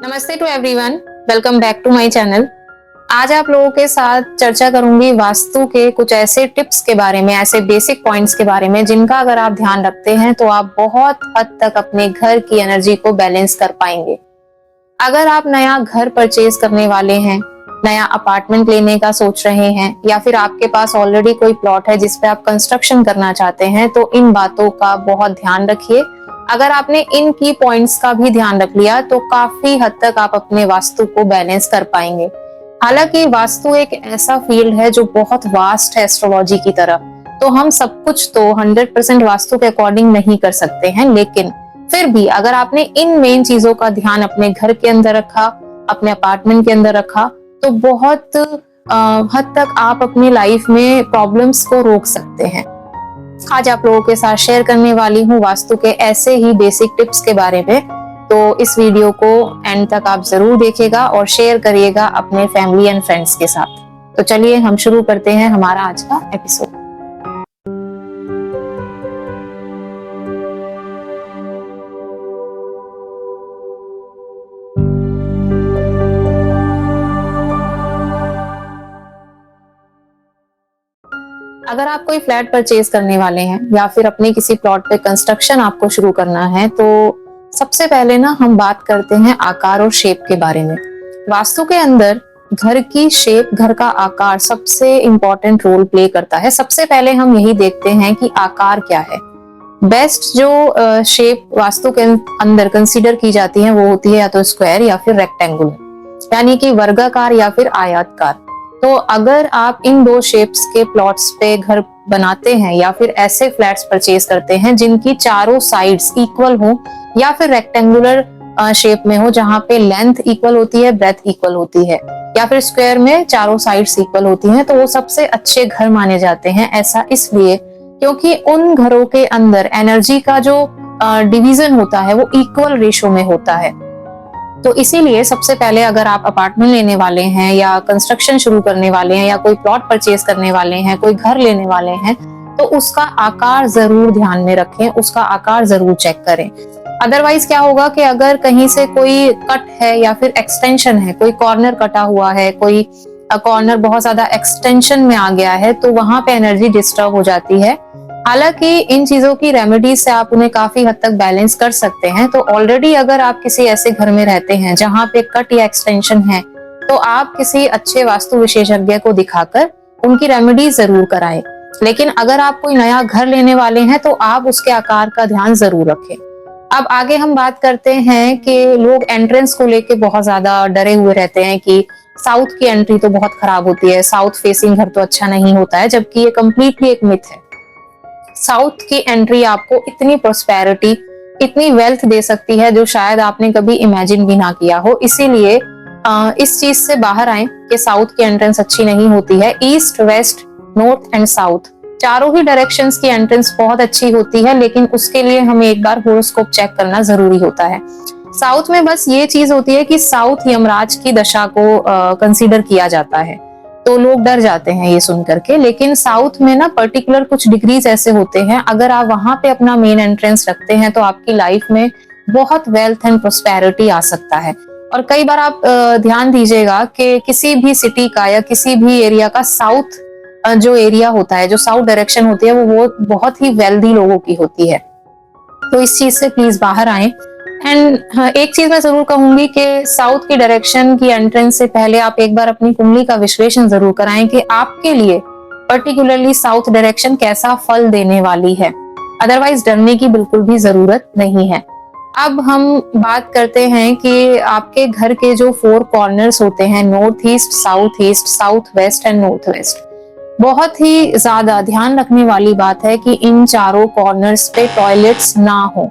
नमस्ते to everyone, welcome back to my channel. आज आप लोगों के साथ चर्चा करूंगी वास्तु के कुछ ऐसे टिप्स के बारे में, ऐसे बेसिक पॉइंट्स के बारे में जिनका अगर आप ध्यान रखते हैं तो आप बहुत हद तक अपने घर की एनर्जी को बैलेंस कर पाएंगे। अगर आप नया घर परचेज करने वाले हैं, नया अपार्टमेंट लेने का सोच रहे हैं या फिर आपके पास ऑलरेडी कोई प्लॉट है जिस पे आप कंस्ट्रक्शन करना चाहते हैं, तो इन बातों का बहुत ध्यान रखिए। अगर आपने इन की पॉइंट्स का भी ध्यान रख लिया तो काफी हद तक आप अपने वास्तु को बैलेंस कर पाएंगे। हालांकि वास्तु एक ऐसा फील्ड है जो बहुत वास्ट है एस्ट्रोलॉजी की तरह, तो हम सब कुछ तो 100% वास्तु के अकॉर्डिंग नहीं कर सकते हैं, लेकिन फिर भी अगर आपने इन मेन चीजों का ध्यान अपने घर के अंदर रखा, अपने अपार्टमेंट के अंदर रखा, तो बहुत हद तक आप अपनी लाइफ में प्रॉब्लम्स को रोक सकते हैं। आज आप लोगों के साथ शेयर करने वाली हूँ वास्तु के ऐसे ही बेसिक टिप्स के बारे में, तो इस वीडियो को एंड तक आप जरूर देखिएगा और शेयर करिएगा अपने फैमिली एंड फ्रेंड्स के साथ। तो चलिए हम शुरू करते हैं हमारा आज का एपिसोड। अगर आप कोई फ्लैट परचेज करने वाले हैं या फिर अपने किसी प्लॉट पे कंस्ट्रक्शन आपको शुरू करना है, तो सबसे पहले ना हम बात करते हैं आकार और शेप के बारे में। वास्तु के अंदर घर की शेप, घर का आकार सबसे इंपॉर्टेंट रोल प्ले करता है। सबसे पहले हम यही देखते हैं कि आकार क्या है। बेस्ट जो शेप वास्तु के अंदर कंसीडर की जाती है वो होती है या तो स्क्वायर या फिर रेक्टेंगुलर, यानी कि वर्गाकार या फिर आयताकार। तो अगर आप इन दो शेप्स के प्लॉट्स पे घर बनाते हैं या फिर ऐसे फ्लैट्स परचेज करते हैं जिनकी चारों साइड्स इक्वल हो या फिर रेक्टेंगुलर शेप में हो जहां पे लेंथ इक्वल होती है, ब्रेथ इक्वल होती है, या फिर स्क्वायर में चारों साइड्स इक्वल होती हैं, तो वो सबसे अच्छे घर माने जाते हैं। ऐसा इसलिए क्योंकि उन घरों के अंदर एनर्जी का जो डिवीजन होता है वो इक्वल रेशो में होता है। तो इसीलिए सबसे पहले अगर आप अपार्टमेंट लेने वाले हैं या कंस्ट्रक्शन शुरू करने वाले हैं या कोई प्लॉट परचेज करने वाले हैं, कोई घर लेने वाले हैं, तो उसका आकार जरूर ध्यान में रखें, उसका आकार जरूर चेक करें। अदरवाइज क्या होगा कि अगर कहीं से कोई कट है या फिर एक्सटेंशन है, कोई कॉर्नर कटा हुआ है, कोई कॉर्नर बहुत ज्यादा एक्सटेंशन में आ गया है, तो वहां पे एनर्जी डिस्टर्ब हो जाती है। हालांकि इन चीजों की रेमेडीज से आप उन्हें काफी हद तक बैलेंस कर सकते हैं। तो ऑलरेडी अगर आप किसी ऐसे घर में रहते हैं जहां पे कट या एक्सटेंशन है, तो आप किसी अच्छे वास्तु विशेषज्ञ को दिखाकर उनकी रेमेडीज जरूर कराएं। लेकिन अगर आप कोई नया घर लेने वाले हैं तो आप उसके आकार का ध्यान जरूर रखें। अब आगे हम बात करते हैं कि लोग एंट्रेंस को लेके बहुत ज्यादा डरे हुए रहते हैं कि साउथ की एंट्री तो बहुत खराब होती है, साउथ फेसिंग घर तो अच्छा नहीं होता है, जबकि ये कंप्लीटली एक मिथ है। साउथ की एंट्री आपको इतनी प्रोस्पेरिटी, इतनी वेल्थ दे सकती है जो शायद आपने कभी इमेजिन भी ना किया हो। इसीलिए इस चीज से बाहर आए कि साउथ की एंट्रेंस अच्छी नहीं होती है। East, west, north and south चारों ही डायरेक्शंस की एंट्रेंस बहुत अच्छी होती है, लेकिन उसके लिए हमें एक बार होरोस्कोप चेक करना जरूरी होता है। साउथ में बस ये चीज होती है कि साउथ यमराज की दशा को कंसीडर किया जाता है, तो लोग डर जाते हैं ये सुन करके। लेकिन साउथ में ना पर्टिकुलर कुछ डिग्रीज ऐसे होते हैं, अगर आप वहां पे अपना मेन एंट्रेंस रखते हैं तो आपकी लाइफ में बहुत वेल्थ एंड प्रोस्पेरिटी आ सकता है। और कई बार आप ध्यान दीजिएगा कि किसी भी सिटी का या किसी भी एरिया का साउथ जो एरिया होता है, जो साउथ डायरेक्शन होती है, वो बहुत ही वेल्दी लोगों की होती है। तो इस चीज से प्लीज बाहर आए। एंड एक चीज मैं जरूर कहूंगी कि साउथ की डायरेक्शन की एंट्रेंस से पहले आप एक बार अपनी कुंडली का विश्लेषण जरूर कराएं कि आपके लिए पर्टिकुलरली साउथ डायरेक्शन कैसा फल देने वाली है। अदरवाइज डरने की बिल्कुल भी जरूरत नहीं है। अब हम बात करते हैं कि आपके घर के जो 4 कॉर्नर्स होते हैं, north east, south west and north west, बहुत ही ज्यादा ध्यान रखने वाली बात है कि इन चारों कॉर्नर्स पे टॉयलेट्स ना हो।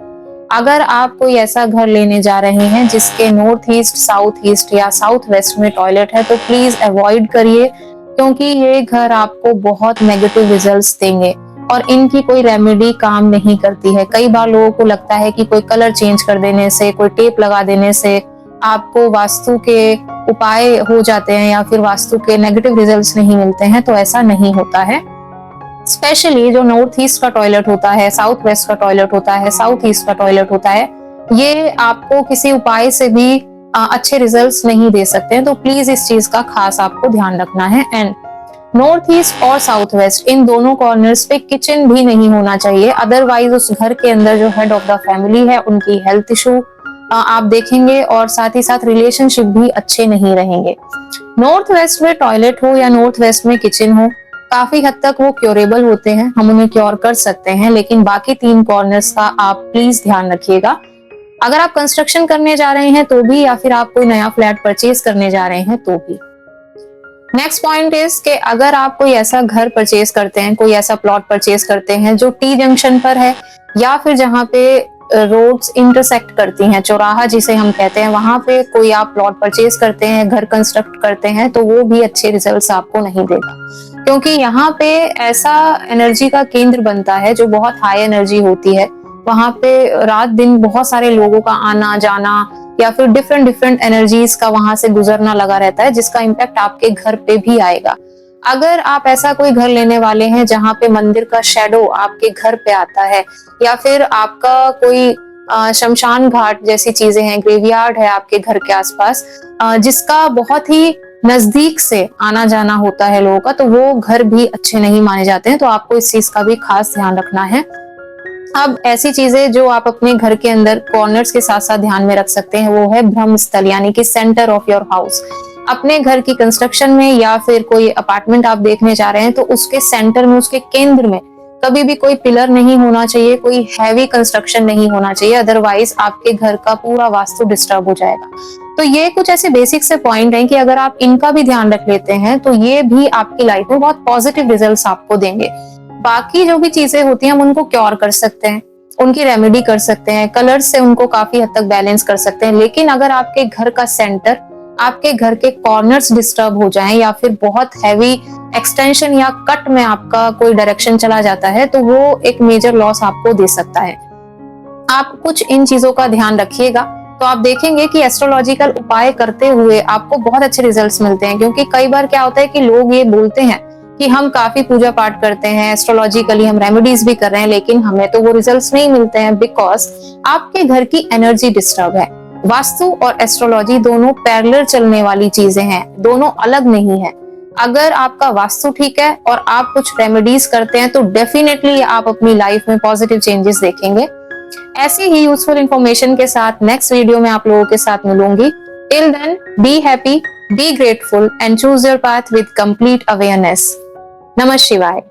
अगर आप कोई ऐसा घर लेने जा रहे हैं जिसके नॉर्थ ईस्ट या साउथ वेस्ट में टॉयलेट है, तो प्लीज अवॉइड करिए, क्योंकि ये घर आपको बहुत नेगेटिव रिजल्ट्स देंगे और इनकी कोई रेमेडी काम नहीं करती है। कई बार लोगों को लगता है कि कोई कलर चेंज कर देने से, कोई टेप लगा देने से आपको वास्तु के उपाय हो जाते हैं या फिर वास्तु के नेगेटिव रिजल्ट्स नहीं मिलते हैं, तो ऐसा नहीं होता है। स्पेशली जो नॉर्थ ईस्ट का टॉयलेट होता है, साउथ वेस्ट का टॉयलेट होता है, साउथ ईस्ट का टॉयलेट होता है, ये आपको किसी उपाय से भी अच्छे रिजल्ट्स नहीं दे सकते हैं। तो प्लीज इस चीज का खास आपको ध्यान रखना है। एंड नॉर्थ ईस्ट और साउथ वेस्ट इन दोनों कॉर्नर्स पे किचन भी नहीं होना चाहिए, अदरवाइज उस घर के अंदर जो हेड ऑफ द फैमिली है उनकी हेल्थ इशू आप देखेंगे और साथ ही साथ रिलेशनशिप भी अच्छे नहीं रहेंगे। नॉर्थ वेस्ट में टॉयलेट हो या नॉर्थ वेस्ट में किचन हो, काफी हद तक वो क्योरेबल होते हैं, हम उन्हें क्योर कर सकते हैं, लेकिन बाकी 3 कॉर्नर्स का आप प्लीज ध्यान रखिएगा। अगर आप कंस्ट्रक्शन करने जा रहे हैं तो भी, या फिर आप कोई नया फ्लैट परचेज करने जा रहे हैं तो भी। नेक्स्ट पॉइंट इज कि अगर आप कोई ऐसा घर परचेज करते हैं, कोई ऐसा प्लॉट परचेज करते हैं जो टी जंक्शन पर है या फिर जहां पे रोड्स इंटरसेक्ट करती हैं, चौराहा जिसे हम कहते हैं, वहां पे कोई आप प्लॉट परचेज करते हैं, घर कंस्ट्रक्ट करते हैं, तो वो भी अच्छे रिजल्ट्स आपको नहीं देगा, क्योंकि यहाँ पे ऐसा एनर्जी का केंद्र बनता है जो बहुत हाई एनर्जी होती है। वहां पे रात दिन बहुत सारे लोगों का आना जाना या फिर डिफरेंट एनर्जीज का वहां से गुजरना लगा रहता है, जिसका इम्पैक्ट आपके घर पे भी आएगा। अगर आप ऐसा कोई घर लेने वाले हैं जहां पे मंदिर का शेडो आपके घर पे आता है, या फिर आपका कोई शमशान घाट जैसी चीजें हैं, ग्रेवयार्ड है आपके घर के आसपास, जिसका बहुत ही नजदीक से आना जाना होता है लोगों का, तो वो घर भी अच्छे नहीं माने जाते हैं। तो आपको इस चीज का भी खास ध्यान रखना है। अब ऐसी चीजें जो आप अपने घर के अंदर कॉर्नर्स के साथ साथ ध्यान में रख सकते हैं, वो है ब्रह्म स्थल, यानी कि सेंटर ऑफ योर हाउस। अपने घर की कंस्ट्रक्शन में या फिर कोई अपार्टमेंट आप देखने जा रहे हैं तो उसके सेंटर में, उसके केंद्र में कभी भी कोई पिलर नहीं होना चाहिए, कोई हैवी कंस्ट्रक्शन नहीं होना चाहिए, अदरवाइज आपके घर का पूरा वास्तु डिस्टर्ब हो जाएगा। तो ये कुछ ऐसे बेसिक से पॉइंट हैं कि अगर आप इनका भी ध्यान रख लेते हैं तो ये भी आपकी लाइफ में बहुत पॉजिटिव रिजल्ट्स आपको देंगे। बाकी जो भी चीजें होती हैं हम उनको क्योर कर सकते हैं, उनकी रेमेडी कर सकते हैं, कलर से उनको काफी हद तक बैलेंस कर सकते हैं, लेकिन अगर आपके घर का सेंटर, आपके घर के कॉर्नर्स डिस्टर्ब हो जाएं या फिर बहुत हैवी एक्सटेंशन या कट में आपका कोई डायरेक्शन चला जाता है, तो वो एक मेजर लॉस आपको दे सकता है। आप कुछ इन चीजों का ध्यान रखिएगा तो आप देखेंगे कि एस्ट्रोलॉजिकल उपाय करते हुए आपको बहुत अच्छे रिजल्ट्स मिलते हैं। क्योंकि कई बार क्या होता है कि लोग ये बोलते हैं कि हम काफी पूजा पाठ करते हैं, एस्ट्रोलॉजिकली हम रेमेडीज भी कर रहे हैं, लेकिन हमें तो वो रिजल्ट्स नहीं मिलते हैं, बिकॉज आपके घर की एनर्जी डिस्टर्ब है। वास्तु और एस्ट्रोलॉजी दोनों पैरेलल चलने वाली चीजें हैं, दोनों अलग नहीं है। अगर आपका वास्तु ठीक है और आप कुछ रेमेडीज करते हैं तो डेफिनेटली आप अपनी लाइफ में पॉजिटिव चेंजेस देखेंगे। ऐसी ही यूजफुल इंफॉर्मेशन के साथ नेक्स्ट वीडियो में आप लोगों के साथ मिलूंगी। Till then, be happy, be grateful and choose your path with complete awareness. नमः शिवाय।